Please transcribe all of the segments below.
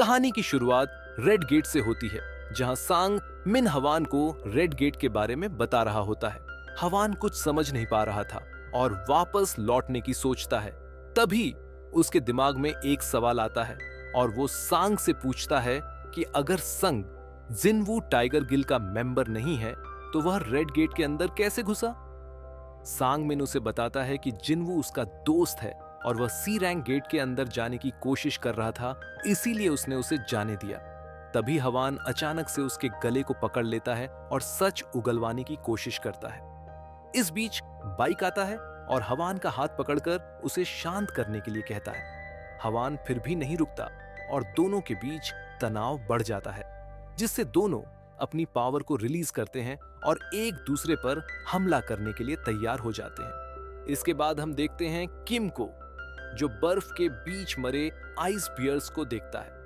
कहानी की शुरुआत रेड गेट से होती है, जहां सांग मिन हवान को रेड गेट के बारे में बता रहा होता है। हवान कुछ समझ नहीं पा रहा था और वापस लौटने की सोचता है। तभी उसके दिमाग में एक सवाल आता है और वो सांग से पूछता है कि अगर संग जिनवू टाइगर गिल का मेंबर नहीं है तो वह रेड गेट के अंदर कैसे घुसा। सांग मिन उसे बताता है कि जिनवू उसका दोस्त है और वह सी रैंक गेट के अंदर जाने की कोशिश कर रहा था, इसीलिए उसने उसे जाने दिया। तभी हवान अचानक से उसके गले को पकड़ लेता है और सच उगलवाने की कोशिश करता है। इस बीच बाइक आता है और हवान का हाथ पकड़कर उसे शांत करने के लिए कहता है। हवान फिर भी नहीं रुकता और दोनों के बीच तनाव बढ़ जाता है, जिससे दोनों अपनी पावर को रिलीज करते हैं और एक दूसरे पर हमला करने के लिए तैयार हो जाते हैं। इसके बाद हम देखते हैं किम को, जो बर्फ के बीच मरे आइस बियर्स को देखता है।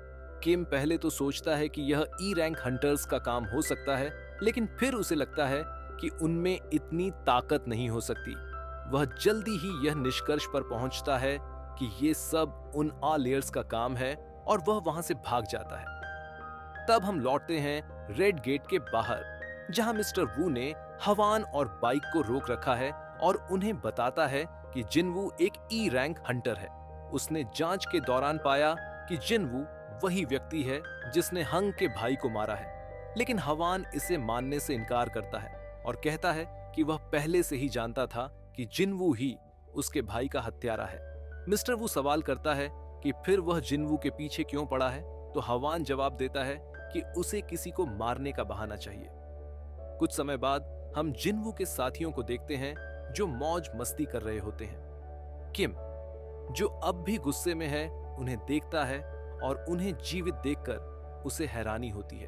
किम पहले तो सोचता है कि यह ई रैंक हंटर्स का काम हो सकता है, लेकिन फिर उसे लगता है कि उनमें इतनी ताकत नहीं हो सकती। वह जल्दी ही यह निष्कर्ष पर पहुंचता है कि ये सब उन लेयर्स का काम है और वह वहां से भाग जाता है। तब हम लौटते हैं रेड गेट के बाहर, जहां मिस्टर वू ने हवान और बाइक को रोक रखा है और उन्हें बताता है कि जिनवू एक ई रैंक हंटर है। उसने जांच के दौरान पाया कि जिनवू वही व्यक्ति है जिसने हंग के भाई को मारा है, लेकिन हवान इसे मानने से इनकार करता है और कहता है कि वह पहले से ही जानता था कि जिनवू ही उसके भाई का हत्यारा है। मिस्टर वू सवाल करता है कि फिर वह जिनवू के पीछे क्यों पड़ा है, तो हवान जवाब देता है कि उसे किसी को मारने का बहाना चाहिए। कुछ समय बाद हम जिनवू के साथियों को देखते हैं जो मौज मस्ती कर रहे होते हैं। किम, जो अब भी गुस्से में है, उन्हें देखता है और उन्हें जीवित देखकर उसे हैरानी होती है।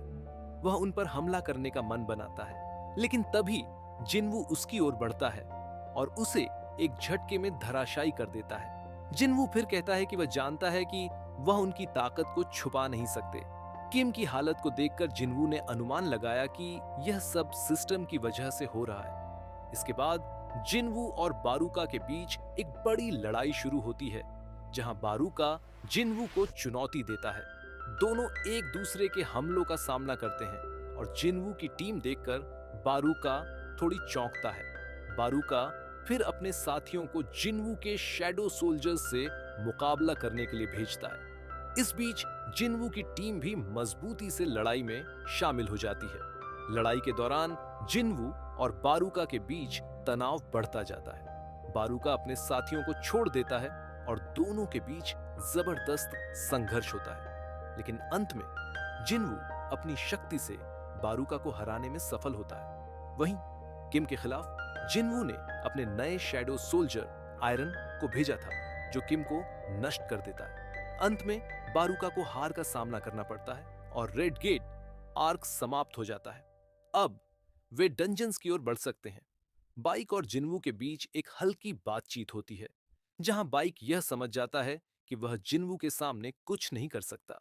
वह उन पर हमला करने का मन बनाता है, लेकिन तभी जिनवू उसकी ओर बढ़ता है और उसे एक झटके में धराशायी कर देता है। जिनवू फिर कहता है कि वह जानता है कि वह उनकी ताकत को छुपा नहीं सकते। किम की हालत को देखकर जिनवू ने अनुमान लगाया कि यह सब सिस्टम की वजह से हो रहा है। इसके बाद जिनवू और बारूका के बीच एक बड़ी लड़ाई शुरू होती है, जहां बारूका जिनवू को चुनौती देता है। दोनों एक दूसरे के हमलों का सामना करते हैं और जिनवू की टीम देखकर बारूका थोड़ी चौंकता है। बारूका फिर अपने साथियों को जिनवू के शैडो सोल्जर्स से मुकाबला करने के लिए भेजता है। इस बीच जिनवू की टीम भी मजबूती से लड़ाई में शामिल हो जाती है। लड़ाई के दौरान जिनवू और बारूका के बीच तनाव बढ़ता जाता है। बारूका अपने साथियों को छोड़ देता है और दोनों के बीच जबरदस्त संघर्ष होता है, लेकिन अंत में जिनवू अपनी शक्ति से बारूका को हराने में सफल होता है। वहीं किम के खिलाफ जिनवू ने अपने नए शैडो सोल्जर आयरन को भेजा था, जो किम को नष्ट कर देता है। अंत में बारूका को हार का सामना करना पड़ता है और रेड गेट आर्क समाप्त हो जाता है। अब वे डंजन्स की ओर बढ़ सकते हैं। बाइक और जिनवू के बीच एक हल्की बातचीत होती है, जहां बाइक यह समझ जाता है कि वह जिनवू के सामने कुछ नहीं कर सकता,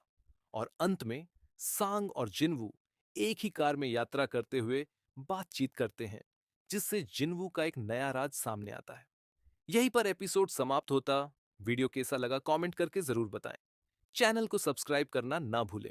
और अंत में सांग और जिनवू एक ही कार में यात्रा करते हुए बातचीत करते हैं, जिससे जिनवू का एक नया राज सामने आता है। यहीं पर एपिसोड समाप्त होता। वीडियो कैसा लगा कमेंट करके जरूर बताएं। चैनल को सब्सक्राइब करना ना भूलें।